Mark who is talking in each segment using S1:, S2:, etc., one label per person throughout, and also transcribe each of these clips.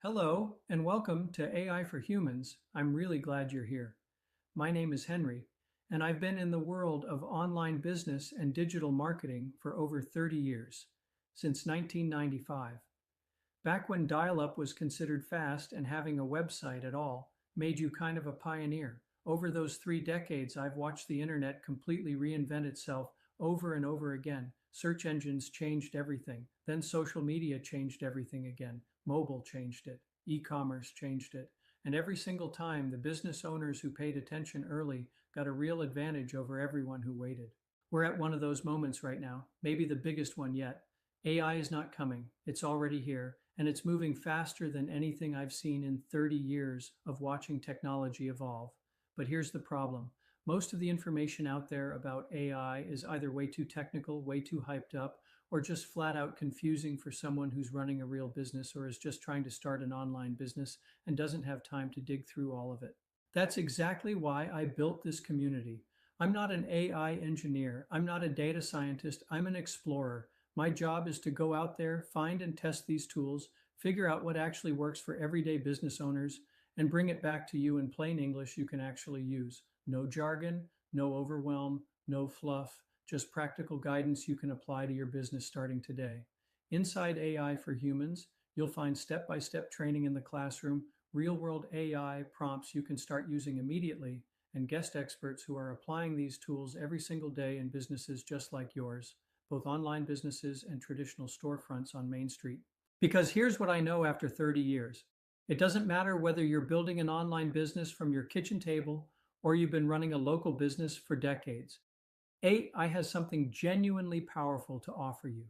S1: Hello, and welcome to AI for Humans. I'm really glad you're here. My name is Henry, and I've been in the world of online business and digital marketing for over 30 years, since 1995. Back when dial up was considered fast and having a website at all made you kind of a pioneer. Over those 3 decades, I've watched the internet completely reinvent itself over and over again. Search engines changed everything. Then social media changed everything again. Mobile changed it. E commerce changed it. And every single time, the business owners who paid attention early got a real advantage over everyone who waited. We're at one of those moments right now, maybe the biggest one yet. AI is not coming, it's already here, and it's moving faster than anything I've seen in 30 years of watching technology evolve. But here's the problem: most of the information out there about AI is either way too technical, way too hyped up, or just flat out confusing for someone who's running a real business or is just trying to start an online business and doesn't have time to dig through all of it. That's exactly why I built this community. I'm not an AI engineer. I'm not a data scientist. I'm an explorer. My job is to go out there, find and test these tools, figure out what actually works for everyday business owners, and bring it back to you in plain English you can actually use. No jargon, no overwhelm, no fluff, just practical guidance you can apply to your business starting today. Inside AI for Humans, you'll find step by step training in the classroom, real world AI prompts you can start using immediately, and guest experts who are applying these tools every single day in businesses just like yours, both online businesses and traditional storefronts on Main Street. Because here's what I know after 30 years: it doesn't matter whether you're building an online business from your kitchen table or you've been running a local business for decades. AI has something genuinely powerful to offer you.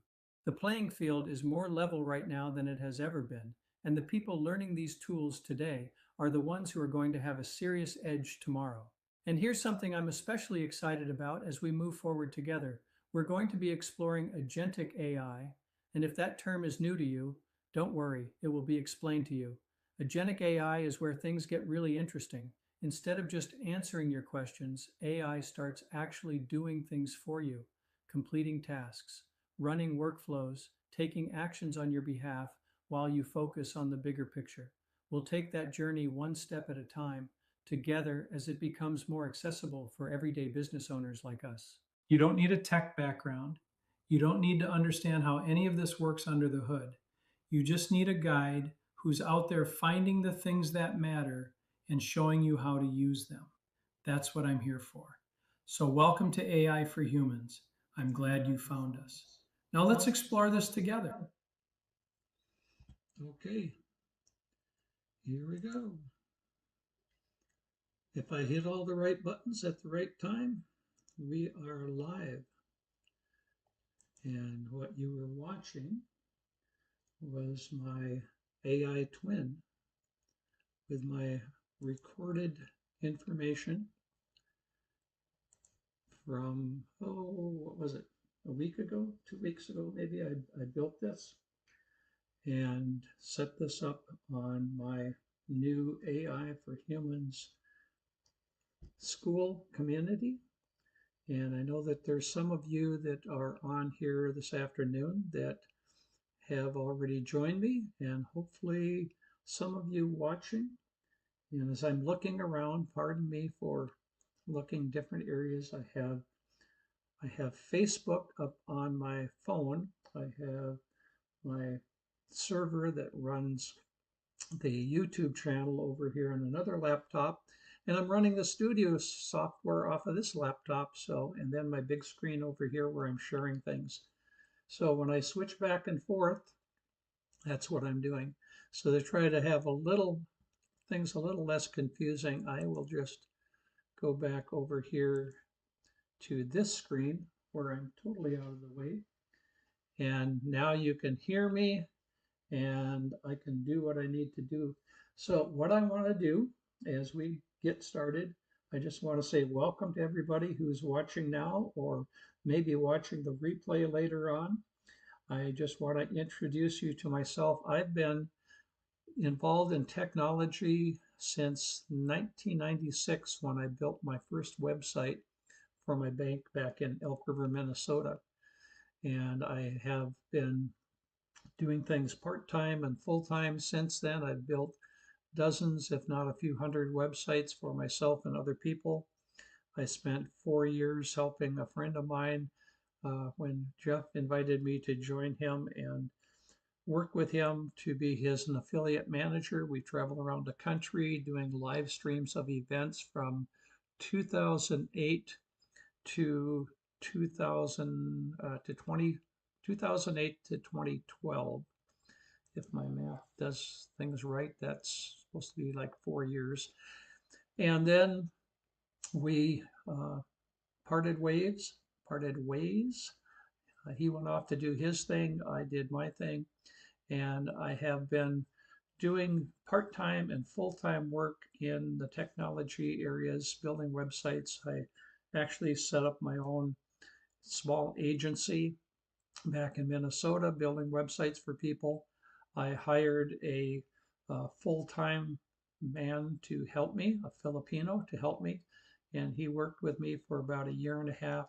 S1: The playing field is more level right now than it has ever been, and the people learning these tools today are the ones who are going to have a serious edge tomorrow. And here's something I'm especially excited about as we move forward together. We're going to be exploring agentic AI, and if that term is new to you, don't worry, it will be explained to you. Agentic AI is where things get really interesting. Instead of just answering your questions, AI starts actually doing things for you, completing tasks, running workflows, taking actions on your behalf while you focus on the bigger picture. We'll take that journey one step at a time, together as it becomes more accessible for everyday business owners like us. You don't need a tech background. You don't need to understand how any of this works under the hood. You just need a guide who's out there finding the things that matter and showing you how to use them. That's what I'm here for. So, welcome to AI for Humans. I'm glad you found us. Now, let's explore this together.
S2: Okay, here we go. If I hit all the right buttons at the right time, we are live. And what you were watching was my AI twin with my recorded information from, what was it? A week ago, 2 weeks ago, maybe I built this and set this up on my new AI for Humans school community. And I know that there's some of you that are on here this afternoon that have already joined me, and hopefully some of you watching. And as I'm looking around, pardon me for looking different areas. I have Facebook up on my phone. I have my server that runs the YouTube channel over here on another laptop, and I'm running the studio software off of this laptop. So, and then my big screen over here where I'm sharing things. So when I switch back and forth, that's what I'm doing. So to try to have things a little less confusing, I will just go back over here to this screen where I'm totally out of the way. And now you can hear me and I can do what I need to do. So what I want to do as we get started, I just want to say welcome to everybody who's watching now or maybe watching the replay later on. I just want to introduce you to myself. I've been involved in technology since 1996 when I built my first website for my bank back in Elk River, Minnesota. And I have been doing things part-time and full-time since then. I've built dozens, if not a few hundred websites for myself and other people. I spent 4 years helping a friend of mine when Jeff invited me to join him and work with him to be his an affiliate manager. We travel around the country doing live streams of events from 2008 to 2000 to 2008 to 2012. If my math does things right, that's supposed to be like 4 years. And then we parted ways. Parted ways. He went off to do his thing. I did my thing, and I have been doing part-time and full-time work in the technology areas, building websites. I actually set up my own small agency back in Minnesota, building websites for people. I hired a full-time man to help me, a Filipino to help me, and he worked with me for about a year and a half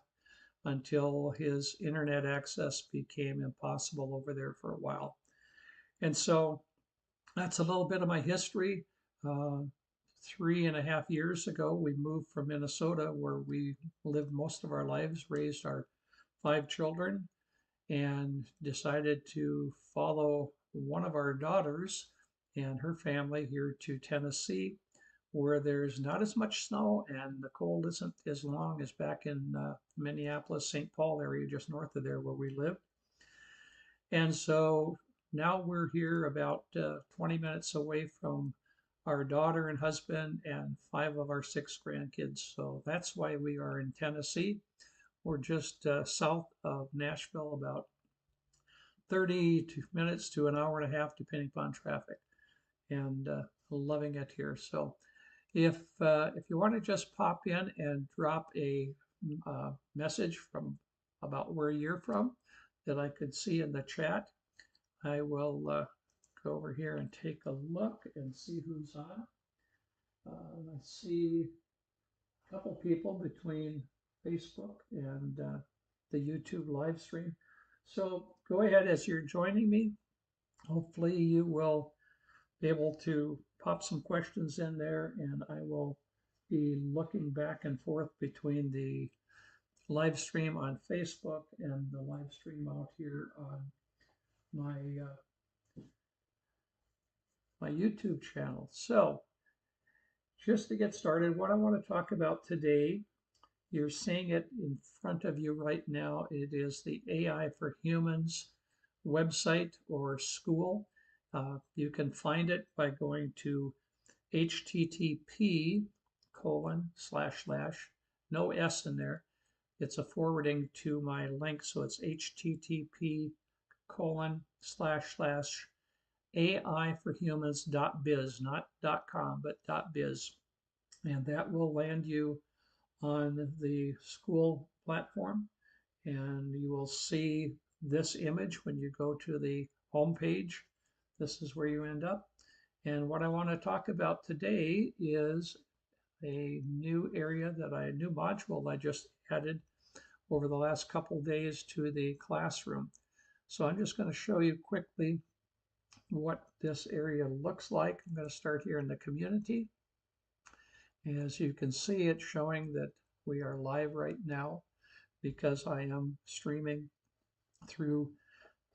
S2: until his internet access became impossible over there for a while. And so that's a little bit of my history. 3.5 years ago, we moved from Minnesota, where we lived most of our lives, raised our 5 children, and decided to follow one of our daughters and her family here to Tennessee, where there's not as much snow and the cold isn't as long as back in Minneapolis, St. Paul area, just north of there where we live. And so now we're here about 20 minutes away from our daughter and husband and 5 of our 6 grandkids. So that's why we are in Tennessee. We're just south of Nashville, about 30 minutes to an hour and a half, depending upon traffic, and loving it here. So if you want to just pop in and drop a message from about where you're from that I could see in the chat, I will go over here and take a look and see who's on. I see a couple people between Facebook and the YouTube live stream. So go ahead as you're joining me. Hopefully you will be able to pop some questions in there, and I will be looking back and forth between the live stream on Facebook and the live stream out here on my my YouTube channel. So just to get started, what I want to talk about today, you're seeing it in front of you right now. It is the AI for Humans website or school. You can find it by going to http:// no S in there. It's a forwarding to my link, so it's http:// aiforhumans.biz, not .com, but .biz. And that will land you on the school platform. And you will see this image when you go to the home page. This is where you end up. And what I want to talk about today is a new module I just added over the last couple days to the classroom. So I'm just going to show you quickly what this area looks like. I'm going to start here in the community. As you can see, it's showing that we are live right now because I am streaming through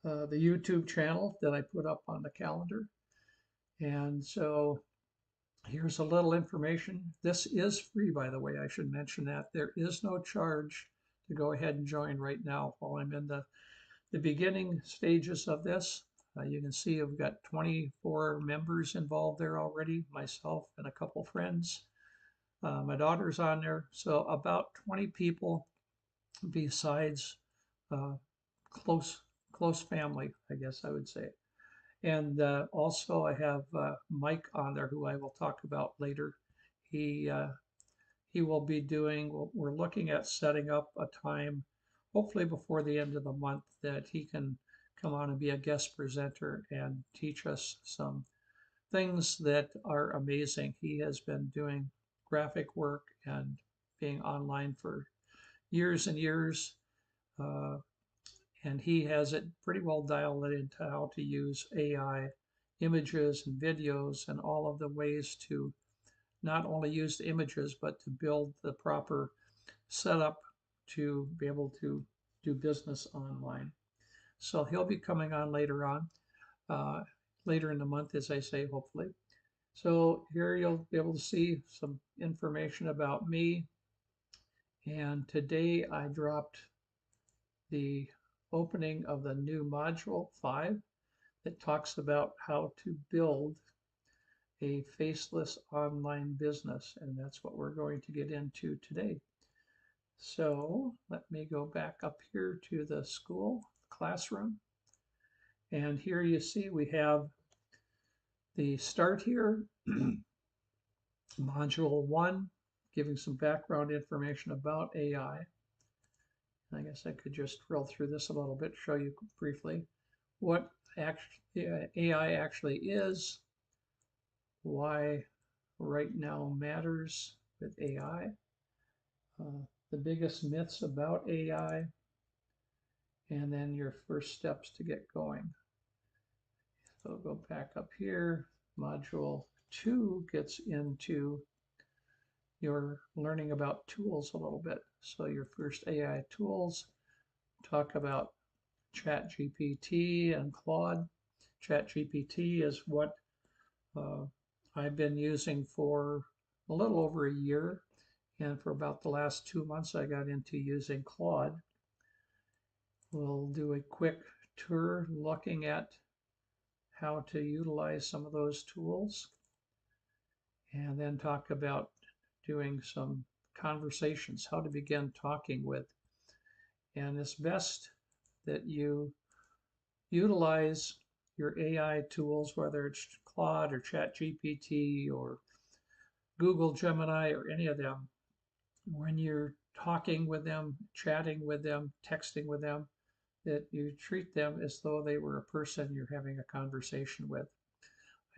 S2: the YouTube channel that I put up on the calendar. And so here's a little information. This is free, by the way. I should mention that. There is no charge to go ahead and join right now while I'm in the beginning stages of this. You can see I've got 24 members involved there already, myself and a couple friends. My daughter's on there. So about 20 people besides close family, I guess I would say. And also I have Mike on there, who I will talk about later. He will be doing, we're looking at setting up a time, hopefully before the end of the month, that he can come on and be a guest presenter and teach us some things that are amazing. He has been doing graphic work and being online for years and years. and he has it pretty well dialed into how to use AI images and videos and all of the ways to not only use the images, but to build the proper setup to be able to do business online. So he'll be coming on uh, later in the month, as I say, hopefully. So here you'll be able to see some information about me. And today I dropped the opening of the new module 5 that talks about how to build a faceless online business. And that's what we're going to get into today. So let me go back up here to the school classroom. And here you see we have the start here, module 1, giving some background information about AI. I guess I could just drill through this a little bit, show you briefly what AI actually is, why right now matters with AI, the biggest myths about AI, and then your first steps to get going. So go back up here. Module 2 gets into your learning about tools a little bit. So your first AI tools talk about ChatGPT and Claude. ChatGPT is what uh, I've been using for a little over a year. And for about the last 2 months, I got into using Claude. We'll do a quick tour looking at how to utilize some of those tools, and then talk about doing some conversations, how to begin talking with. And it's best that you utilize your AI tools, whether it's Claude or ChatGPT or Google Gemini or any of them, when you're talking with them, chatting with them, texting with them, that you treat them as though they were a person you're having a conversation with.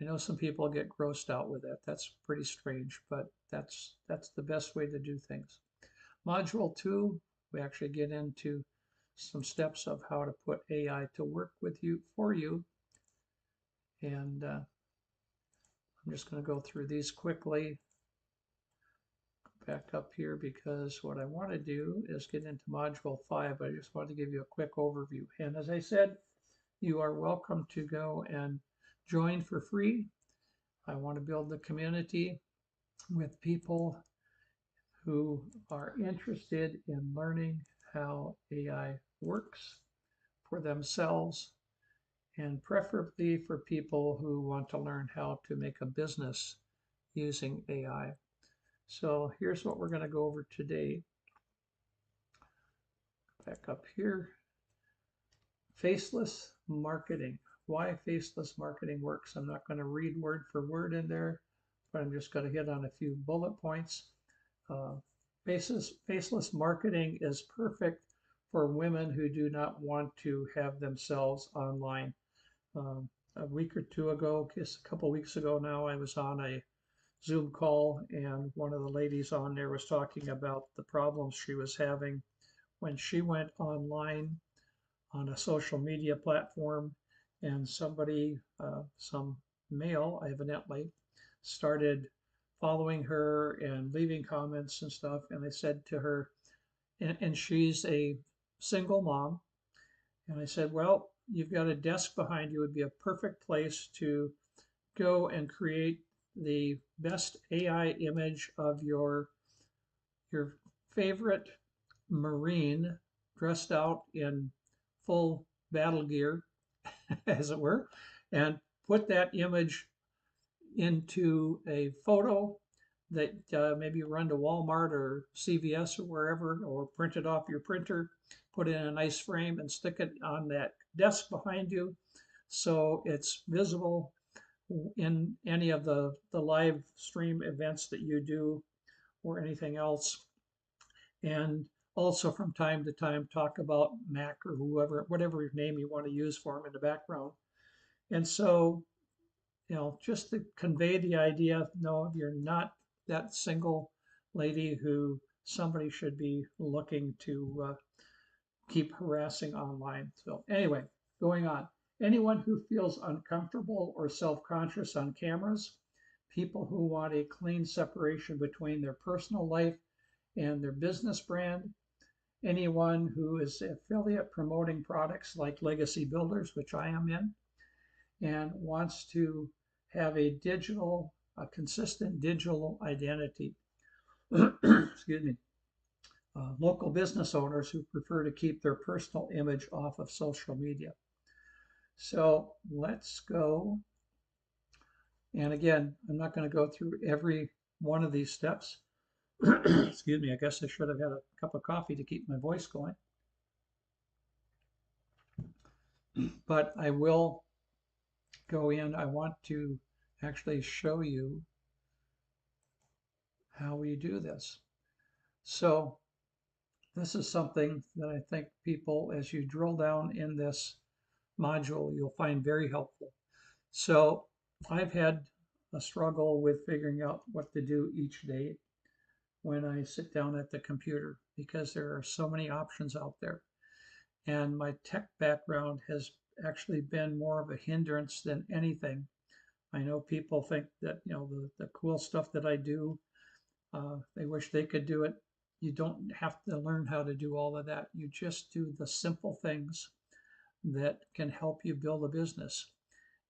S2: I know some people get grossed out with that. That's pretty strange, but that's the best way to do things. Module 2, we actually get into some steps of how to put AI to work with you, for you. And I'm just going to go through these quickly. Back up here because what I want to do is get into module 5, but I just wanted to give you a quick overview. And as I said, you are welcome to go and join for free. I want to build the community with people who are interested in learning how AI works for themselves, and preferably for people who want to learn how to make a business using AI. So here's what we're going to go over today. Back up here. Faceless marketing. Why faceless marketing works. I'm not going to read word for word in there, but I'm just going to hit on a few bullet points. Faceless marketing is perfect for women who do not want to have themselves online. A week or two ago, just a couple weeks ago now, I was on a Zoom call, and one of the ladies on there was talking about the problems she was having when she went online on a social media platform, and somebody, some male evidently, started following her and leaving comments and stuff. And I said to her, and she's a single mom, and I said, well, you've got a desk behind you, would be a perfect place to go and create the best AI image of your favorite Marine dressed out in full battle gear, as it were, and put that image into a photo that maybe you run to Walmart or CVS or wherever, or print it off your printer, put it in a nice frame and stick it on that desk behind you so it's visible in any of the live stream events that you do or anything else. And also from time to time talk about Mac or whoever, whatever name you want to use for them in the background. And so, just to convey the idea, no, you're not that single lady who somebody should be looking to keep harassing online. So anyway, going on. Anyone who feels uncomfortable or self-conscious on cameras, people who want a clean separation between their personal life and their business brand, anyone who is affiliate promoting products like Legacy Builders, which I am in, and wants to have a consistent digital identity. Excuse me. Local business owners who prefer to keep their personal image off of social media. So let's go. And again, I'm not going to go through every one of these steps. Excuse me, I guess I should have had a cup of coffee to keep my voice going. But I will go in. I want to actually show you how we do this. So this is something that I think people, as you drill down in this module, you'll find very helpful. So I've had a struggle with figuring out what to do each day when I sit down at the computer because there are so many options out there. And my tech background has actually been more of a hindrance than anything. I know people think that, the cool stuff that I do, they wish they could do it. You don't have to learn how to do all of that. You just do the simple things that can help you build a business.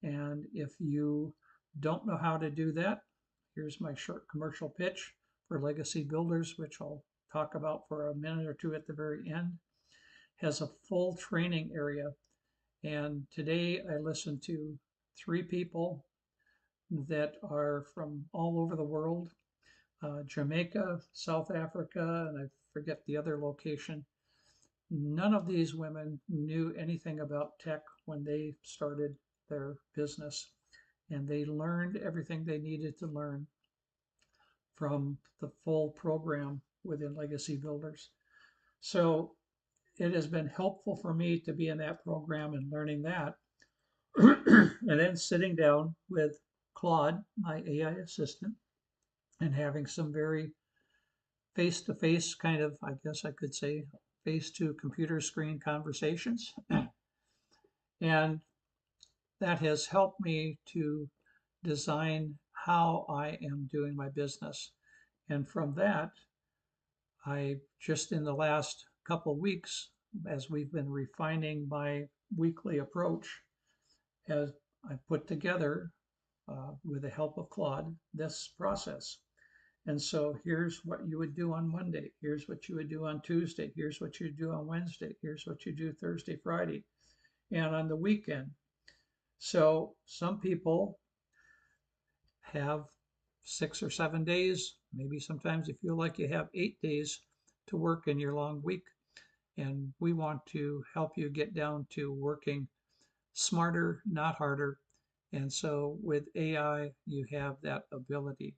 S2: And if you don't know how to do that, here's my short commercial pitch for Legacy Builders, which I'll talk about for a minute or two at the very end. Has a full training area. And today I listened to 3 people that are from all over the world, Jamaica, South Africa, and I forget the other location. None of these women knew anything about tech when they started their business, and they learned everything they needed to learn from the full program within Legacy Builders. So it has been helpful for me to be in that program and learning that. And then sitting down with Claude, my AI assistant, and having some very face-to-face kind of, I guess I could say, face to computer screen conversations. And that has helped me to design how I am doing my business. And from that, I just in the last couple of weeks, as we've been refining my weekly approach, as I put together, with the help of Claude, this process. And so here's what you would do on Monday. Here's what you would do on Tuesday. Here's what you do on Wednesday. Here's what you do Thursday, Friday, and on the weekend. So some people have 6 or 7 days. Maybe sometimes you feel like you have 8 days to work in your long week. And we want to help you get down to working smarter, not harder. And so with AI, you have that ability.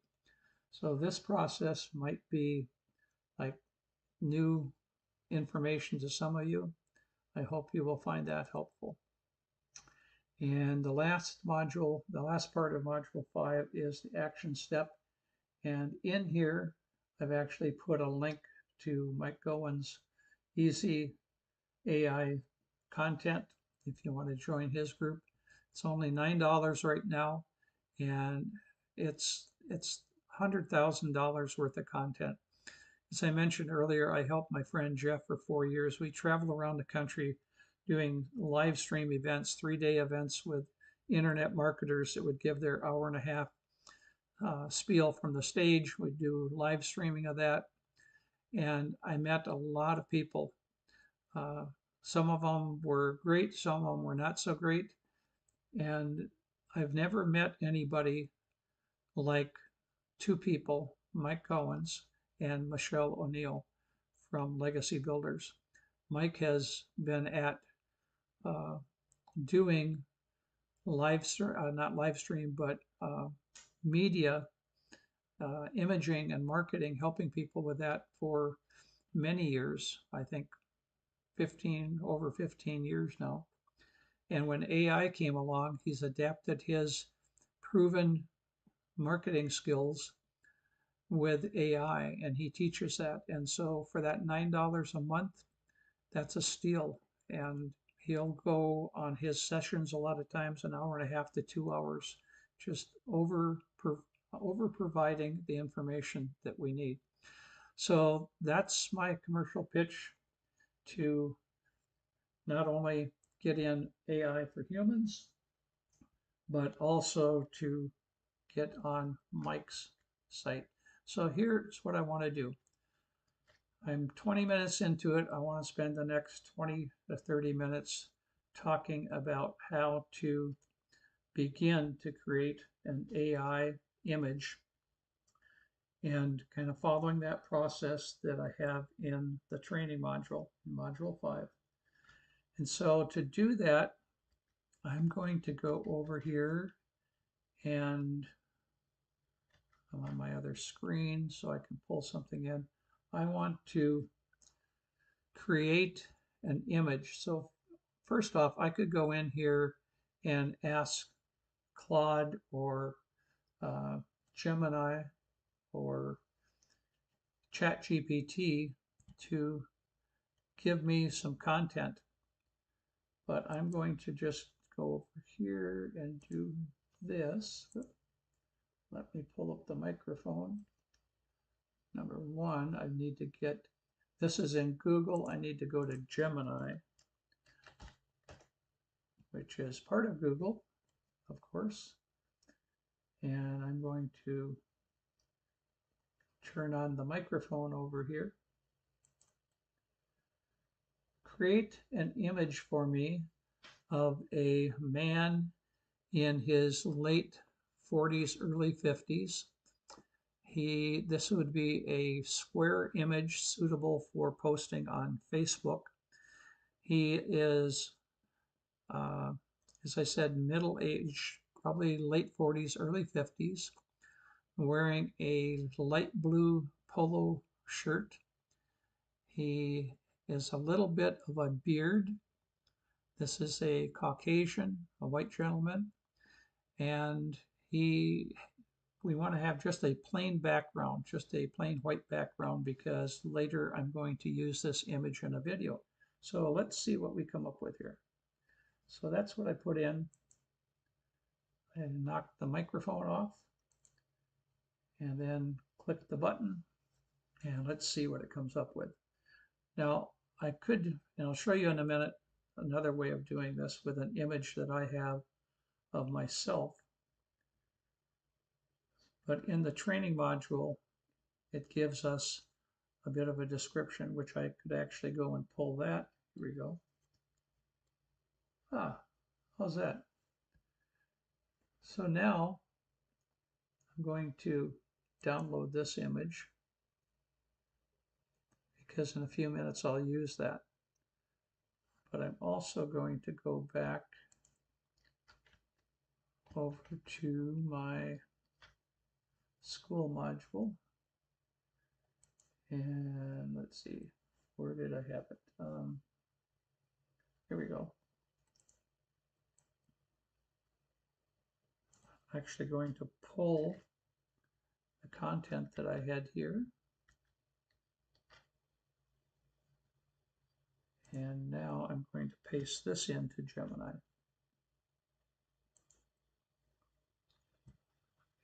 S2: So this process might be like new information to some of you. I hope you will find that helpful. And the last module, the last part of module 5 is the action step. And in here, I've actually put a link to Mike Gowen's easy AI content if you want to join his group. It's only $9 right now, and it's $100,000 worth of content. As I mentioned earlier, I helped my friend Jeff for 4 years. We traveled around the country doing live stream events, 3-day events with internet marketers that would give their hour and a half spiel from the stage. We'd do live streaming of that. And I met a lot of people. Some of them were great, some of them were not so great. And I've never met anybody like 2 people, Mike Cowens and Michelle O'Neill from Legacy Builders. Mike has been at doing not live stream, but media, imaging and marketing, helping people with that for many years. I think over 15 years now. And when AI came along, he's adapted his proven marketing skills with AI, and he teaches that. And so for that $9 a month, that's a steal. And he'll go on his sessions a lot of times an hour and a half to 2 hours, just over providing the information that we need. So that's my commercial pitch to not only get in AI for humans, but also to get on Mike's site. So here's what I want to do. I'm 20 minutes into it. I want to spend the next 20 to 30 minutes talking about how to begin to create an AI image and kind of following that process that I have in the training module, module 5. And so to do that, I'm going to go over here and I'm on my other screen so I can pull something in. I want to create an image. So first off, I could go in here and ask Claude or Gemini or ChatGPT to give me some content. But I'm going to just go over here and do this. Let me pull up the microphone. Number one, I need to get, this is in Google. I need to go to Gemini, which is part of Google, of course. And I'm going to turn on the microphone over here. Create an image for me of a man in his late 40s, early 50s. This would be a square image suitable for posting on Facebook. He is, as I said, middle age, probably late 40s, early 50s, wearing a light blue polo shirt. He is a little bit of a beard. This is a Caucasian, a white gentleman, and we want to have just a plain background, just a plain white background, because later I'm going to use this image in a video. So let's see what we come up with here. So that's what I put in. And knock the microphone off and then click the button and let's see what it comes up with. Now I could, and I'll show you in a minute, another way of doing this with an image that I have of myself. But in the training module, it gives us a bit of a description, which I could actually go and pull that. Here we go. Ah, how's that? So now I'm going to download this image because in a few minutes I'll use that. But I'm also going to go back over to my school module. And let's see, where did I have it? Here we go. I'm actually going to pull the content that I had here. And now I'm going to paste this into Gemini.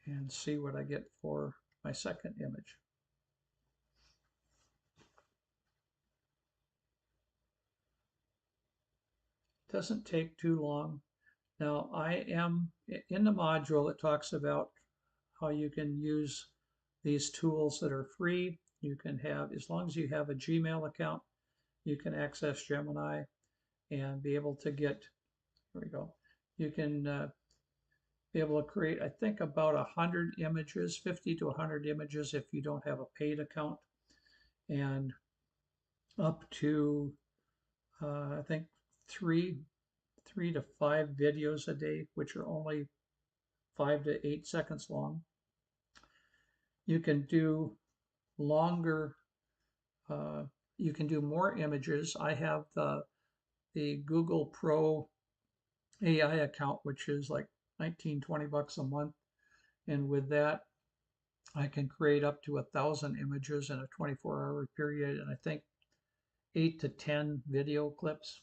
S2: And see what I get for my second image. Doesn't take too long. Now I am in the module. It talks about how you can use these tools that are free. You can have, as long as you have a Gmail account, you can access Gemini and be able to get, here we go, you can be able to create, I think, about 100 images, 50 to 100 images if you don't have a paid account, and up to, I think, three to five videos a day, which are only 5 to 8 seconds long. You can do longer, you can do more images. I have the Google Pro AI account, which is like 19, 20 bucks a month. And with that, I can create up to 1,000 images in a 24-hour period. And I think 8 to 10 video clips.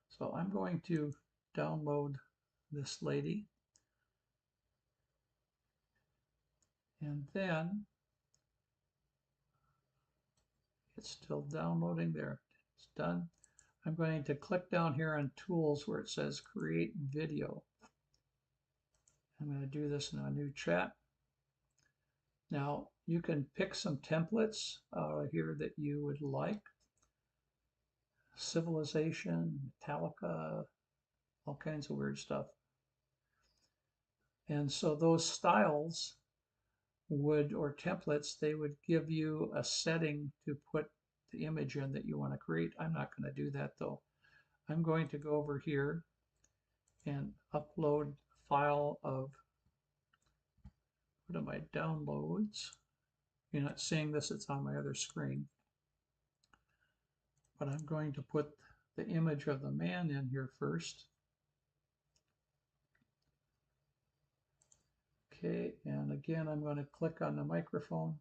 S2: So I'm going to download this lady. And then it's still downloading there. It's done. I'm going to click down here on Tools where it says Create Video. I'm going to do this in a new chat. Now, you can pick some templates here that you would like. Civilization, Metallica, all kinds of weird stuff. And so those styles or templates, they would give you a setting to put the image in that you want to create. I'm not going to do that though. I'm going to go over here and upload a file of, what are my downloads? You're not seeing this, it's on my other screen. But I'm going to put the image of the man in here first. Okay, and again, I'm going to click on the microphone.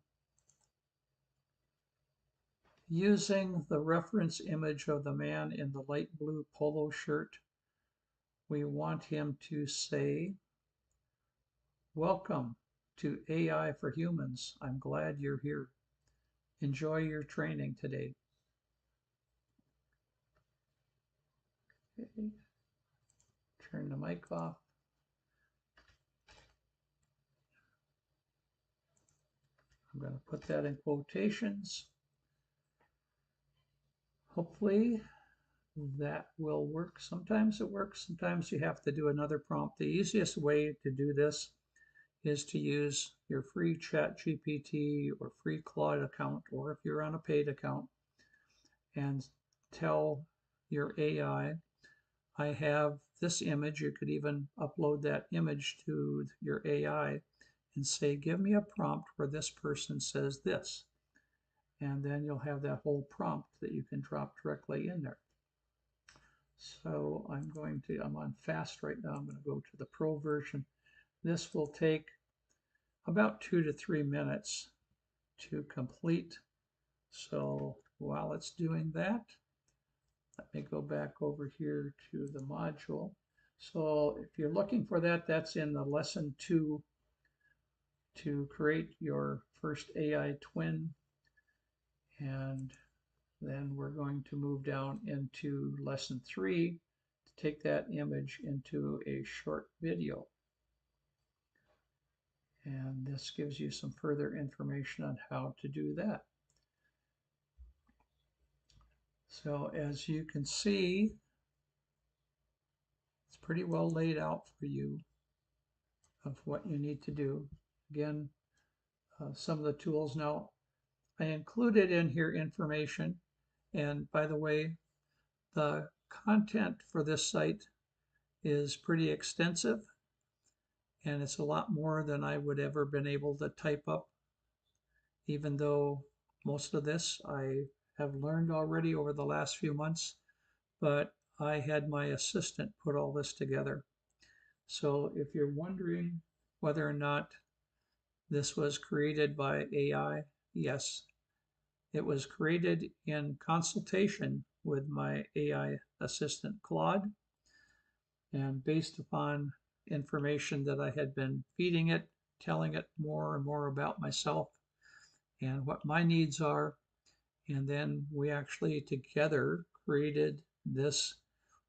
S2: Using the reference image of the man in the light blue polo shirt, we want him to say, "Welcome to AI for Humans. I'm glad you're here. Enjoy your training today." Okay. Turn the mic off. I'm going to put that in quotations. Hopefully that will work. Sometimes it works, sometimes you have to do another prompt. The easiest way to do this is to use your free ChatGPT or free Claude account, or if you're on a paid account, and tell your AI, I have this image. You could even upload that image to your AI and say, give me a prompt where this person says this. And then you'll have that whole prompt that you can drop directly in there. So I'm on fast right now. I'm going to go to the pro version. This will take about 2 to 3 minutes to complete. So while it's doing that, let me go back over here to the module. So if you're looking for that, that's in the lesson 2 to create your first AI twin. And then we're going to move down into lesson 3 to take that image into a short video. And this gives you some further information on how to do that. So as you can see, it's pretty well laid out for you of what you need to do. Again, some of the tools. Now, I included in here information, and by the way, the content for this site is pretty extensive, and it's a lot more than I would ever been able to type up, even though most of this I have learned already over the last few months, but I had my assistant put all this together. So if you're wondering whether or not this was created by AI, yes, it was created in consultation with my AI assistant, Claude, and based upon information that I had been feeding it, telling it more and more about myself and what my needs are. And then we actually together created this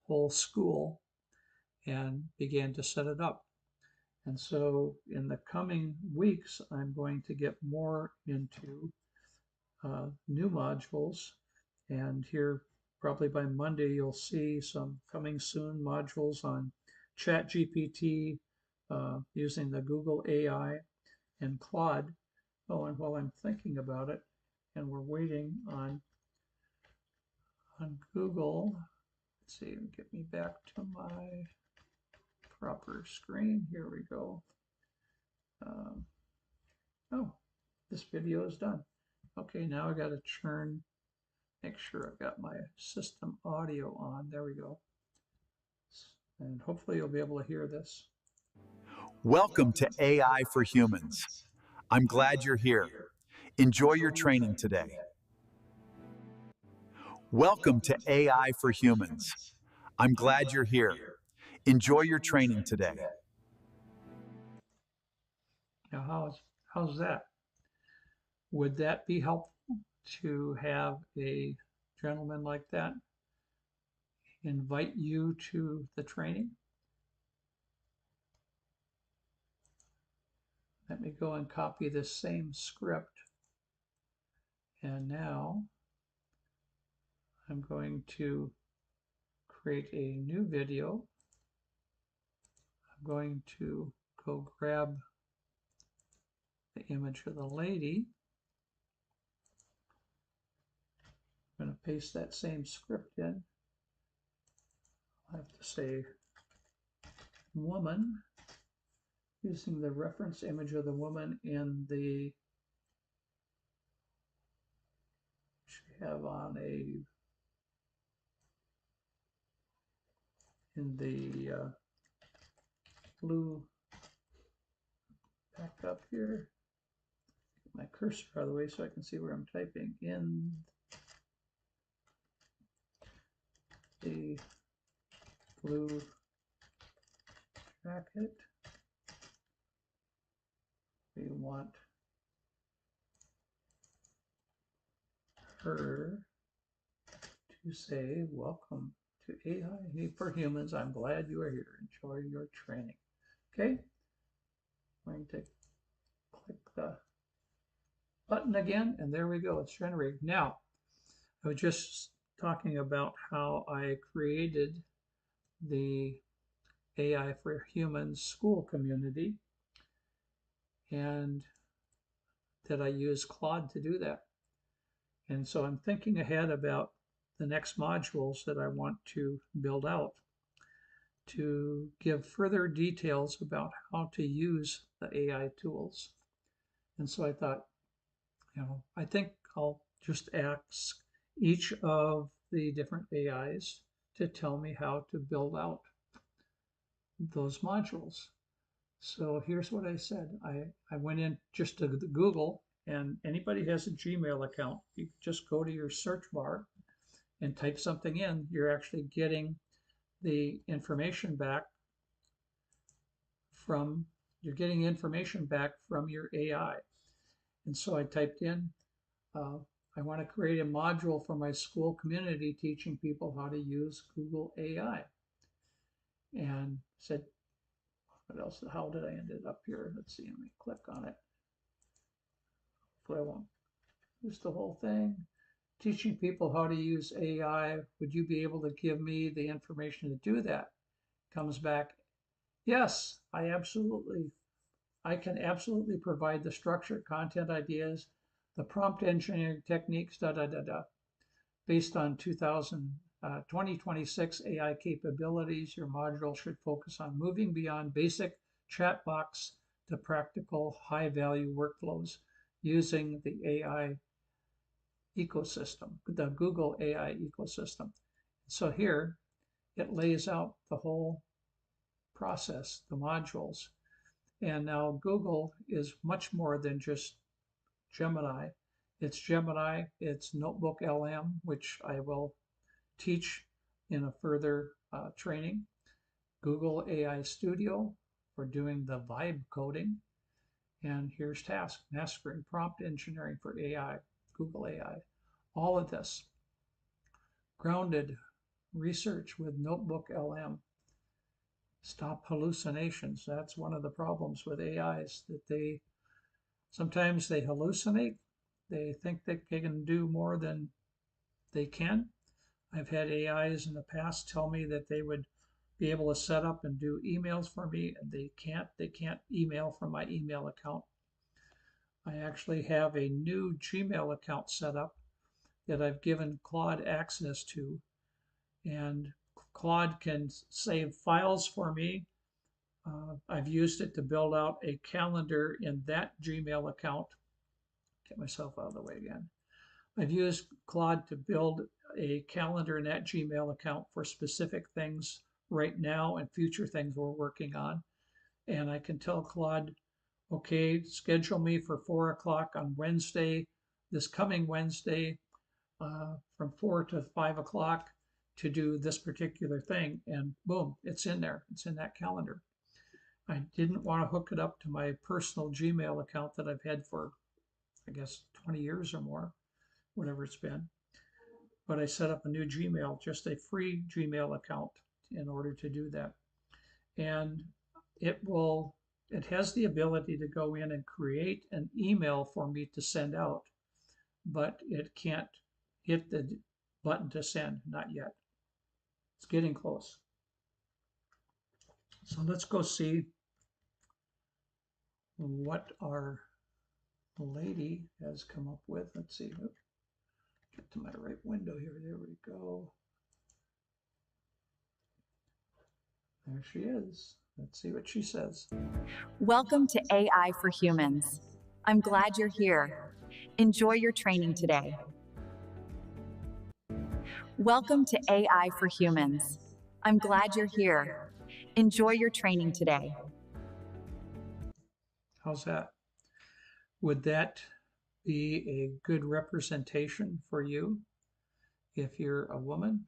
S2: whole school and began to set it up. And so in the coming weeks, I'm going to get more into new modules. And here, probably by Monday, you'll see some coming soon modules on ChatGPT using the Google AI and Claude. Oh, and while I'm thinking about it, and we're waiting on Google, let's see, get me back to my proper screen. Here we go. Oh, this video is done. Okay, now I got to make sure I've got my system audio on. There we go. And hopefully you'll be able to hear this.
S3: Welcome to AI for Humans. I'm glad you're here. Enjoy your training today. Welcome to AI for Humans. I'm glad you're here. Enjoy your training today.
S2: Now, how's that? Would that be helpful to have a gentleman like that invite you to the training? Let me go and copy this same script. And now I'm going to create a new video. I'm going to go grab the image of the lady. I'm going to paste that same script in. I'll have to say woman, using the reference image of the woman in the, she have on in the blue, back up here, get my cursor out of the way so I can see where I'm typing, in the blue jacket. We want her to say, welcome to AI for Humans. I'm glad you are here. Enjoy your training. Okay, I'm going to click the button again, and there we go. It's generated. Now, I was just talking about how I created the AI for Humans school community, and that I use Claude to do that. And so I'm thinking ahead about the next modules that I want to build out to give further details about how to use the AI tools. And so I thought, I think I'll just ask each of the different AIs to tell me how to build out those modules. So here's what I said. I went in just to Google, and anybody has a Gmail account, you just go to your search bar and type something in. You're actually getting the information back from, you're getting information back from your AI. And so I typed in, I want to create a module for my school community teaching people how to use Google AI. And said, what else? How did I end up here? Let's see, let me click on it. Hopefully I won't lose the whole thing. Teaching people how to use AI. Would you be able to give me the information to do that? Comes back, yes, I can absolutely provide the structure, content ideas, the prompt engineering techniques, Based on 2026 AI capabilities, your module should focus on moving beyond basic chat box to practical high-value workflows using the AI ecosystem, the Google AI ecosystem. So here it lays out the whole process, the modules. And now Google is much more than just Gemini. It's Gemini, it's Notebook LM, which I will teach in a further training. Google AI Studio for doing the vibe coding. And here's task, mastering prompt engineering for AI, Google AI. All of this grounded research with Notebook LM. Stop hallucinations. That's one of the problems with AIs, that sometimes they hallucinate. They think that they can do more than they can. I've had AIs in the past tell me that they would be able to set up and do emails for me, and they can't. They can't email from my email account. I actually have a new Gmail account set up that I've given Claude access to, and Claude can save files for me. I've used it to build out a calendar in that Gmail account. Get myself out of the way again. I've used Claude to build a calendar in that Gmail account for specific things right now and future things we're working on. And I can tell Claude, okay, schedule me for 4 o'clock on Wednesday, this coming Wednesday, from 4 to 5 o'clock to do this particular thing, and boom, it's in there. It's in that calendar. I didn't want to hook it up to my personal Gmail account that I've had for, I guess, 20 years or more, whatever it's been. But I set up a new Gmail, just a free Gmail account in order to do that. And it has the ability to go in and create an email for me to send out, but it can't hit the button to send, not yet. It's getting close. So let's go see what our lady has come up with. Let's see. Get to my right window here. There we go. There she is. Let's see what she says.
S4: Welcome to AI for Humans. I'm glad you're here. Enjoy your training today. Welcome to AI for Humans. I'm glad you're here. Enjoy your training today.
S2: How's that? Would that be a good representation for you if you're a woman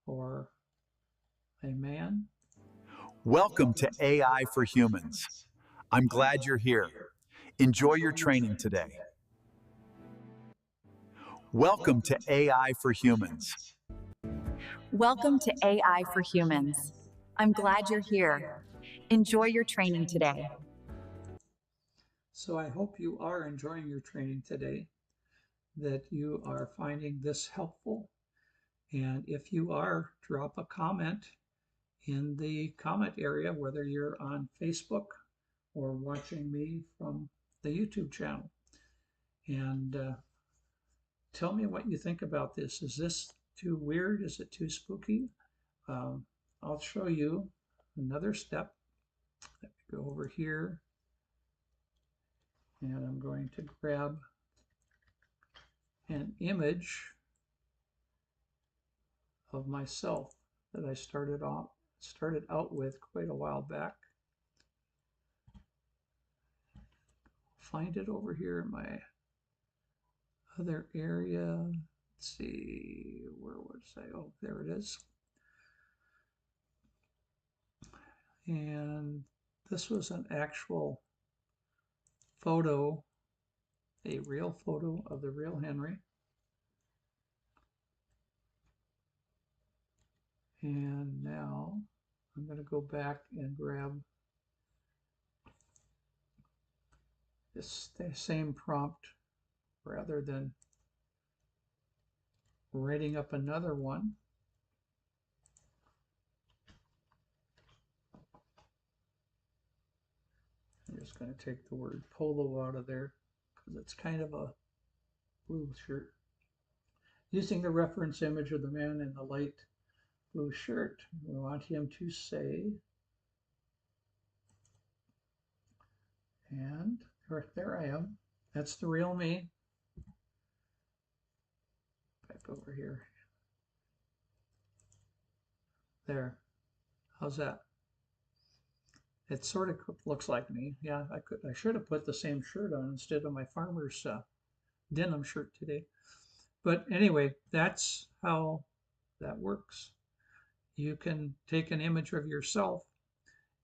S2: or a man?
S3: Welcome to AI for Humans. I'm glad you're here. Enjoy your training today. Welcome to AI for Humans.
S4: Welcome to AI for Humans. I'm glad you're here. Enjoy your training today.
S2: So I hope you are enjoying your training today, that you are finding this helpful. And if you are, drop a comment in the comment area, whether you're on Facebook or watching me from the YouTube channel. And tell me what you think about this. Is this too weird? Is it too spooky? I'll show you another step. Let me go over here, and I'm going to grab an image of myself that I started out with quite a while back. Find it over here in my other area. Let's see, where was I? Oh, there it is. And this was an actual photo, a real photo of the real Henry. And now I'm going to go back and grab this same prompt rather than writing up another one. I'm just going to take the word polo out of there because it's kind of a blue shirt. Using the reference image of the man in the light blue shirt, we want him to say, and there I am. That's the real me. Back over here. There. How's that? It sort of looks like me. Yeah, I should have put the same shirt on instead of my farmer's denim shirt today. But anyway, that's how that works. You can take an image of yourself,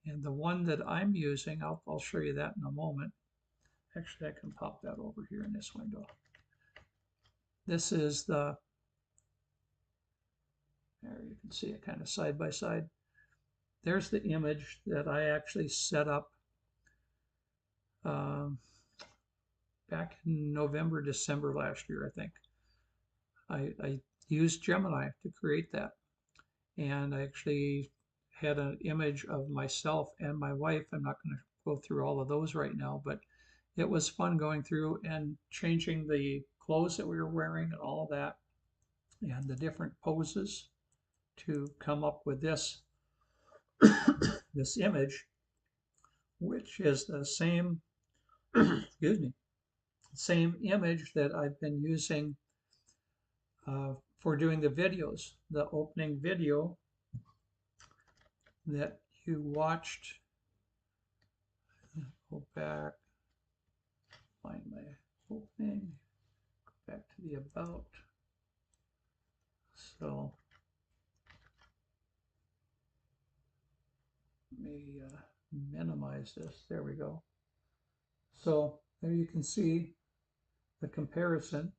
S2: and the one that I'm using, I'll show you that in a moment. Actually, I can pop that over here in this window. This is there you can see it kind of side by side. There's the image that I actually set up back in November, December last year, I think. I used Gemini to create that. And I actually had an image of myself and my wife. I'm not going to go through all of those right now, but it was fun going through and changing the clothes that we were wearing and all of that, and the different poses to come up with this this image, which is the same excuse me, same image that I've been using for doing the videos. The opening video that you watched, go back, find my opening, go back to the about. So let me minimize this. There we go. So there you can see the comparison.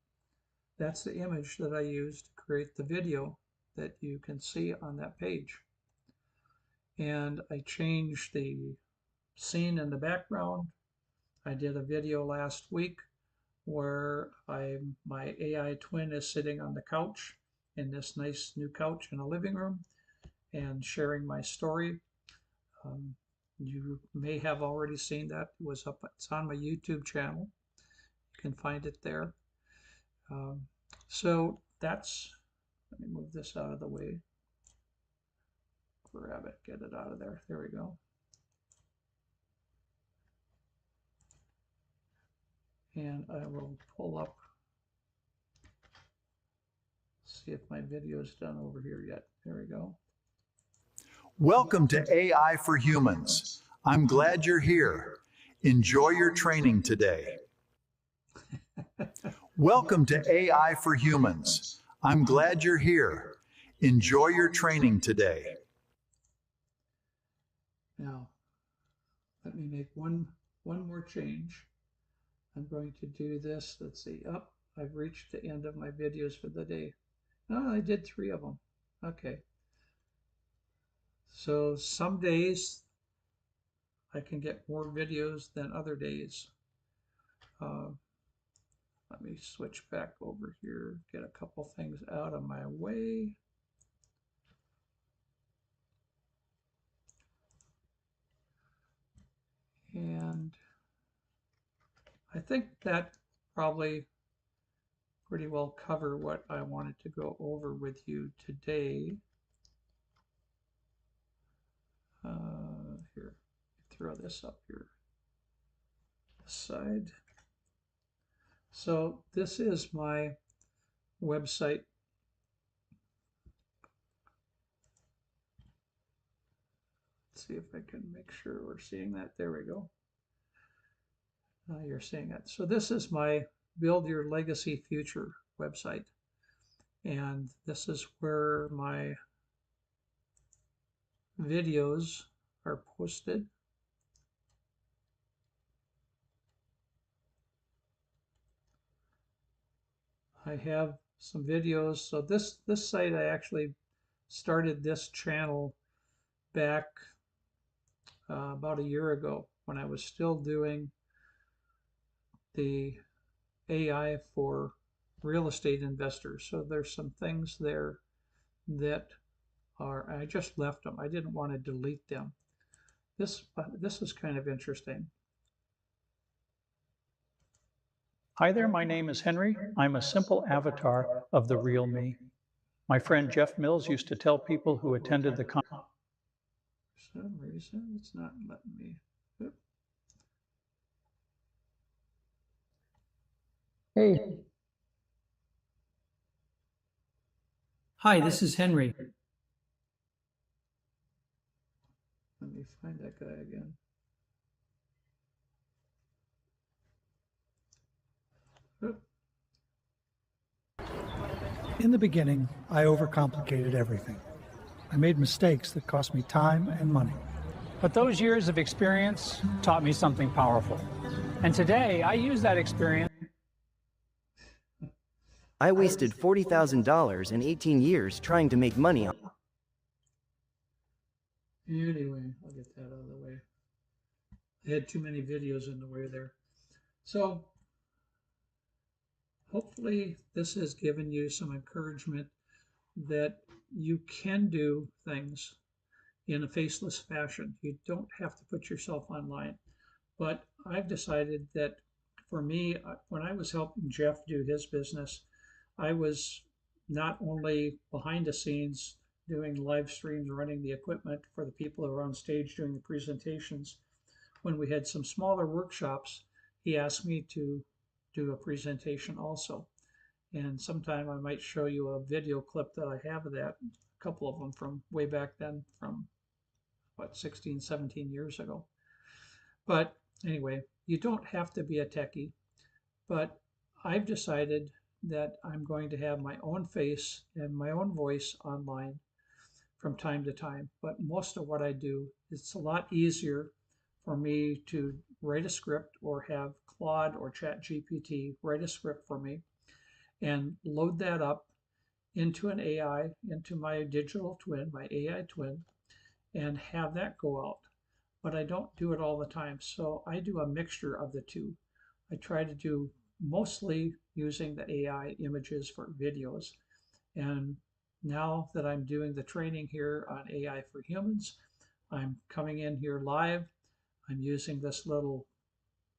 S2: That's the image that I used to create the video that you can see on that page. And I changed the scene in the background. I did a video last week where my AI twin is sitting on the couch in this nice new couch in a living room and sharing my story. You may have already seen that. It's on my YouTube channel. You can find it there. So that's, let me move this out of the way. Grab it, get it out of there. There we go. And I will pull up, see if my video is done over here yet. There we go.
S3: Welcome to AI for Humans. I'm glad you're here. Enjoy your training today. Welcome to AI for Humans. I'm glad you're here. Enjoy your training today.
S2: Now, let me make one more change. I'm going to do this. Let's see. I've reached the end of my videos for the day. Oh, I did 3 of them. Okay. So some days I can get more videos than other days. Let me switch back over here, get a couple things out of my way. And I think that probably pretty well cover what I wanted to go over with you today. Here, throw this up here, this side. So this is my website. Let's see if I can make sure we're seeing that. There we go. You're seeing it. So this is my Build Your Legacy Future website. And this is where my videos are posted. I have some videos. So this site, I actually started this channel back about a year ago when I was still doing the AI for real estate investors. So there's some things there that are, I just left them. I didn't want to delete them. This is kind of interesting.
S1: Hi there, my name is Henry. I'm a simple avatar of the real me. My friend Jeff Mills used to tell people who attended the conference.
S2: For some reason, it's not letting me. Oop. Hey.
S1: Hi, this is Henry.
S2: Let me find that guy again. Oop.
S5: In the beginning, I overcomplicated everything. I made mistakes that cost me time and money.
S6: But those years of experience taught me something powerful. And today, I use that experience.
S7: I wasted $40,000 in 18 years trying to make money on.
S2: Anyway, I'll get that out of the way. I had too many videos in the way there. So hopefully this has given you some encouragement that you can do things in a faceless fashion. You don't have to put yourself online. But I've decided that for me, when I was helping Jeff do his business, I was not only behind the scenes doing live streams, running the equipment for the people who were on stage doing the presentations. When we had some smaller workshops, he asked me to do a presentation also. And sometime I might show you a video clip that I have of that, a couple of them from way back then, from what, 16, 17 years ago. But anyway, you don't have to be a techie, but I've decided that I'm going to have my own face and my own voice online from time to time. But most of what I do, it's a lot easier for me to write a script or have Claude or ChatGPT write a script for me and load that up into an AI, into my digital twin, my AI twin, and have that go out. But I don't do it all the time. So I do a mixture of the two. I try to do mostly using the AI images for videos. And now that I'm doing the training here on AI for Humans, I'm coming in here live. I'm using this little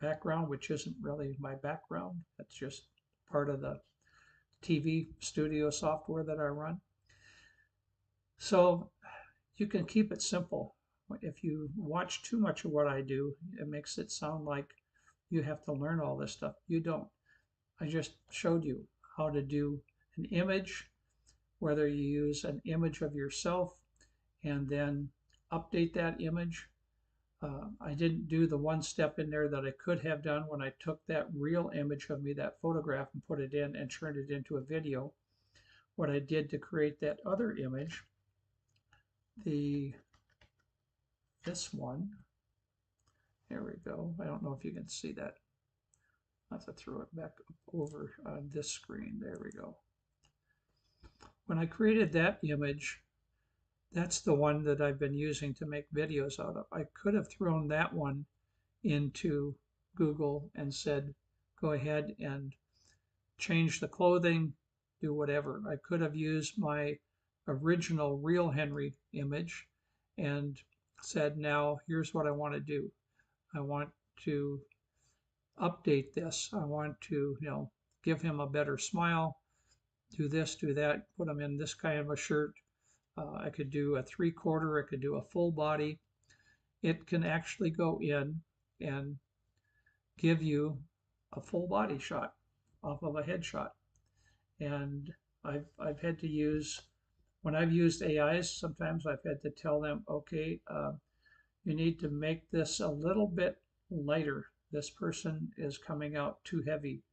S2: background, which isn't really my background. That's just part of the TV studio software that I run. So you can keep it simple. If you watch too much of what I do, it makes it sound like you have to learn all this stuff. You don't. I just showed you how to do an image, whether you use an image of yourself and then update that image. I didn't do the one step in there that I could have done when I took that real image of me, that photograph, and put it in and turned it into a video. What I did to create that other image, this one, there we go. I don't know if you can see that. I'll have to throw it back over on this screen. There we go. When I created that image, that's the one that I've been using to make videos out of. I could have thrown that one into Google and said, go ahead and change the clothing, do whatever. I could have used my original real Henry image and said, now here's what I want to do. I want to update this. I want to, give him a better smile, do this, do that, put him in this kind of a shirt. I could do a 3/4, I could do a full body. It can actually go in and give you a full body shot off of a headshot. And I've had to use, when I've used AIs, sometimes I've had to tell them, okay, you need to make this a little bit lighter. This person is coming out too heavy.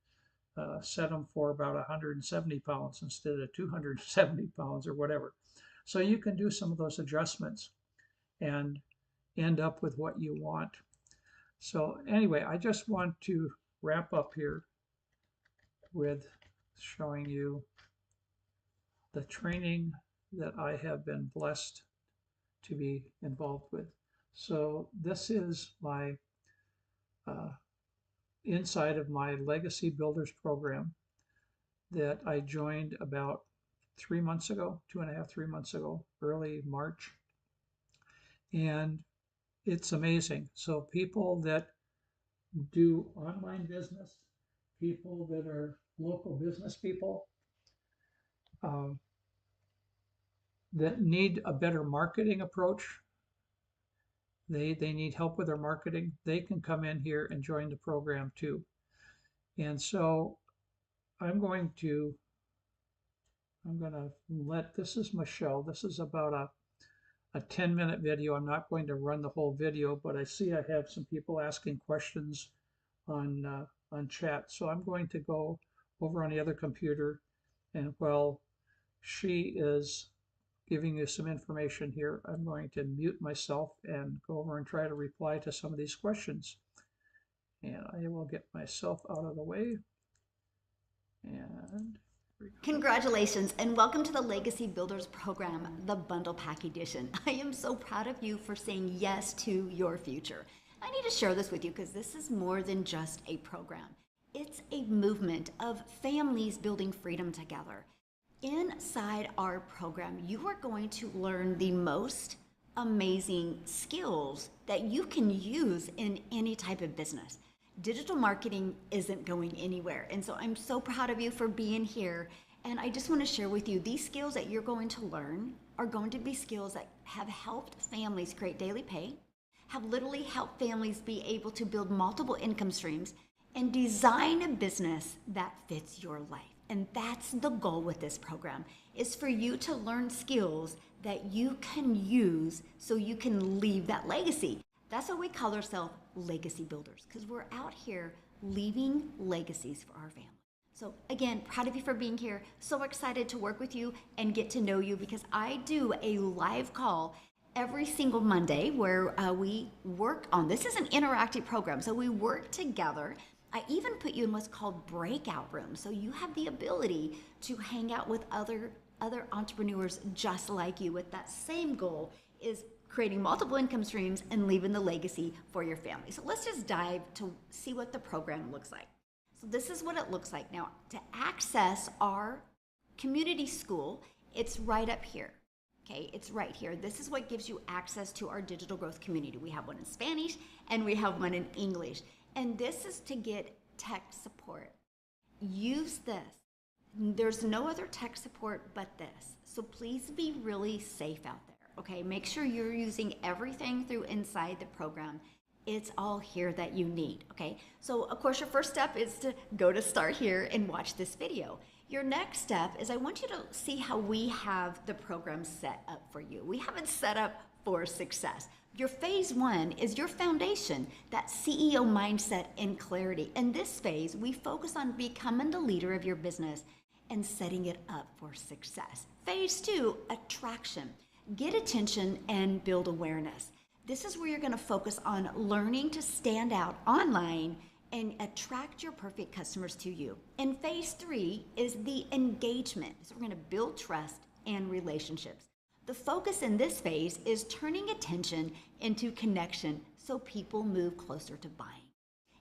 S2: Set them for about 170 pounds instead of 270 pounds or whatever. So you can do some of those adjustments and end up with what you want. So anyway, I just want to wrap up here with showing you the training that I have been blessed to be involved with. So this is my inside of my Legacy Builders program that I joined about 3 months ago, 2.5, 3 months ago, early March. And it's amazing. So people that do online business, people that are local business people, that need a better marketing approach, they need help with their marketing, they can come in here and join the program too. And so I'm going to let, this is Michelle. This is about a 10-minute video. I'm not going to run the whole video, but I see I have some people asking questions on chat. So I'm going to go over on the other computer, and while she is giving you some information here, I'm going to mute myself and go over and try to reply to some of these questions. And I will get myself out of the way. And
S8: congratulations and welcome to the Legacy Builders program, the Bundle Pack Edition. I am so proud of you for saying yes to your future. I need to share this with you because this is more than just a program. It's a movement of families building freedom together. Inside our program, you are going to learn the most amazing skills that you can use in any type of business. Digital marketing isn't going anywhere. And so I'm so proud of you for being here. And I just want to share with you, these skills that you're going to learn are going to be skills that have helped families create daily pay, have literally helped families be able to build multiple income streams and design a business that fits your life. And that's the goal with this program, is for you to learn skills that you can use so you can leave that legacy. That's why we call ourselves Legacy Builders, because we're out here leaving legacies for our family. So again, proud of you for being here. So excited to work with you and get to know you, because I do a live call every single Monday where we work on, this is an interactive program, so we work together. I even put you in what's called breakout rooms, so you have the ability to hang out with other entrepreneurs just like you, with that same goal, is creating multiple income streams and leaving the legacy for your family. So let's just dive to see what the program looks like. So this is what it looks like. Now, to access our community school, it's right up here. Okay, it's right here. This is what gives you access to our digital growth community. We have one in Spanish and we have one in English. And this is to get tech support. Use this. There's no other tech support but this. So please be really safe out there, okay? Make sure you're using everything through inside the program. It's all here that you need, okay? So of course your first step is to go to start here and watch this video. Your next step is I want you to see how we have the program set up for you. We have it set up for success. Your phase one is your foundation, that CEO mindset and clarity. In this phase, we focus on becoming the leader of your business and setting it up for success. Phase two, attraction. Get attention and build awareness. This is where you're going to focus on learning to stand out online and attract your perfect customers to you. And phase three is the engagement. So we're going to build trust and relationships. The focus in this phase is turning attention into connection so people move closer to buying.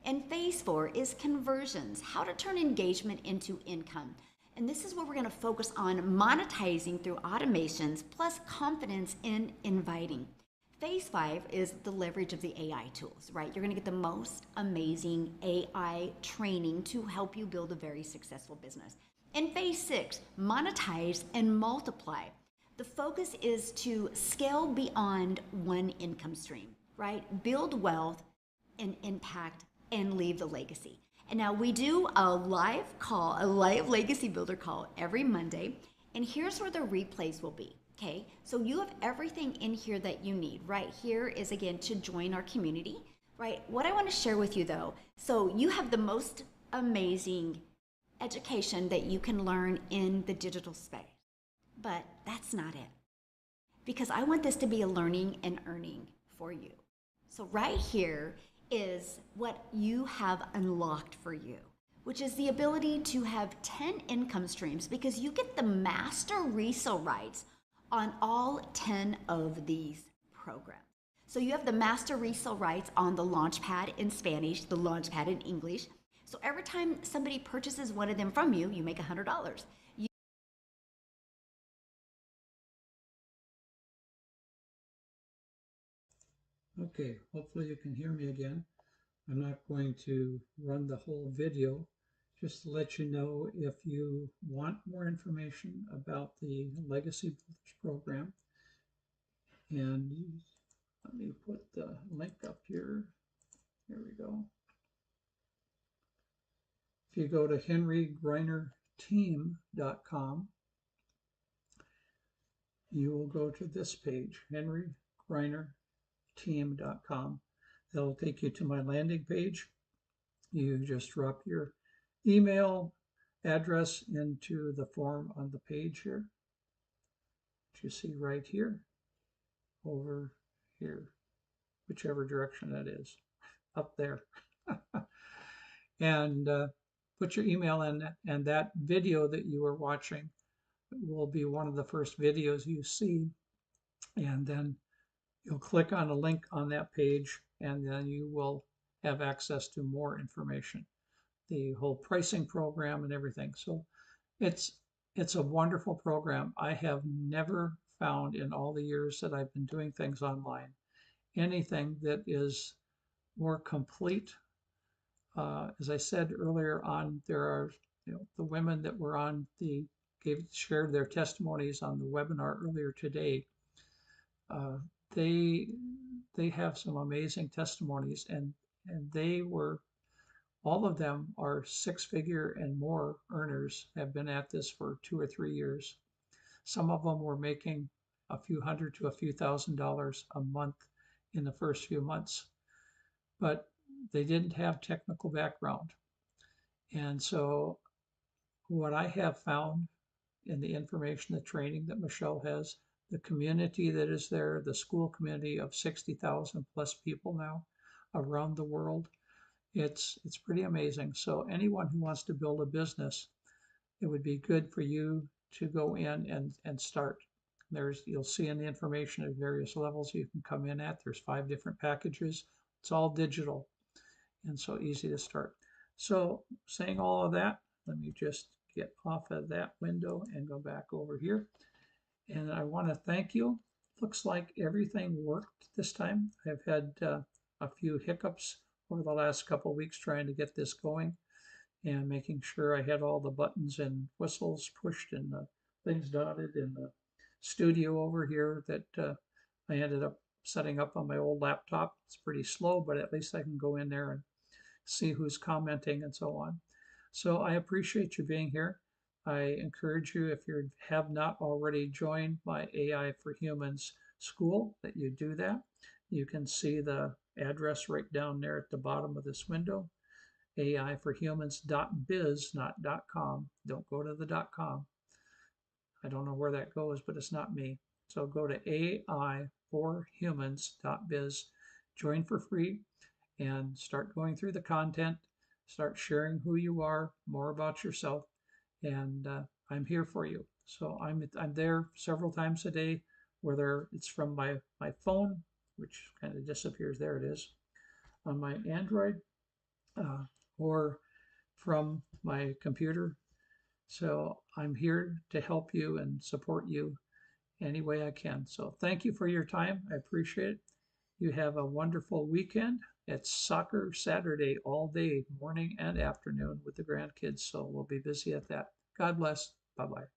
S8: And phase four is conversions, how to turn engagement into income. And this is where we're going to focus on monetizing through automations plus confidence in inviting. Phase five is the leverage of the AI tools, right? You're going to get the most amazing AI training to help you build a very successful business. In phase six, monetize and multiply. The focus is to scale beyond one income stream, right? Build wealth and impact and leave the legacy. And now we do a live call, a live legacy builder call every Monday. And here's where the replays will be. Okay, so you have everything in here that you need. Right here is, again, to join our community, right? What I want to share with you though, so you have the most amazing education that you can learn in the digital space, but that's not it. Because I want this to be a learning and earning for you. So right here is what you have unlocked for you, which is the ability to have 10 income streams, because you get the master resale rights on all 10 of these programs. So you have the master resale rights on the Launchpad in Spanish, the Launchpad in English. So every time somebody purchases one of them from you, you make $100.
S2: Okay, hopefully you can hear me again. I'm not going to run the whole video, just to let you know, if you want more information about the Legacy Builders program. And let me put the link up here. Here we go. If you go to henrygrinerteam.com, you will go to this page, henrygrinerteam.com. That'll take you to my landing page. You just drop your email address into the form on the page here, which you see right here, over here, whichever direction that is, up there. And put your email in, and that video that you are watching will be one of the first videos you see. And then you'll click on a link on that page, and then you will have access to more information, the whole pricing program and everything. So it's a wonderful program. I have never found, in all the years that I've been doing things online, anything that is more complete. As I said earlier on, there are, the women that were on shared their testimonies on the webinar earlier today. They have some amazing testimonies, and they were, all of them are six-figure and more earners, have been at this for 2 or 3 years. Some of them were making a few hundred to a few $1,000s a month in the first few months, but they didn't have technical background. And so what I have found in the information, the training that Michelle has, the community that is there, the school community of 60,000 plus people now around the world, it's pretty amazing. So anyone who wants to build a business, it would be good for you to go in and start. You'll see in the information at various levels you can come in at. There's 5 different packages. It's all digital and so easy to start. So saying all of that, let me just get off of that window and go back over here. And I want to thank you. Looks like everything worked this time. I've had a few hiccups over the last couple of weeks trying to get this going and making sure I had all the buttons and whistles pushed and the things dotted in the studio over here that I ended up setting up on my old laptop. It's pretty slow, but at least I can go in there and see who's commenting and so on. So I appreciate you being here. I encourage you, if you have not already joined my AI for Humans school, that you do that. You can see the address right down there at the bottom of this window, aiforhumans.biz, not .com. Don't go to the .com. I don't know where that goes, but it's not me. So go to aiforhumans.biz, join for free, and start going through the content, start sharing who you are, more about yourself, and I'm here for you. So I'm there several times a day, whether it's from my phone, which kind of disappears, there it is, on my Android, or from my computer. So I'm here to help you and support you any way I can. So thank you for your time. I appreciate it. You have a wonderful weekend. It's soccer Saturday all day, morning and afternoon with the grandkids. So we'll be busy at that. God bless. Bye-bye.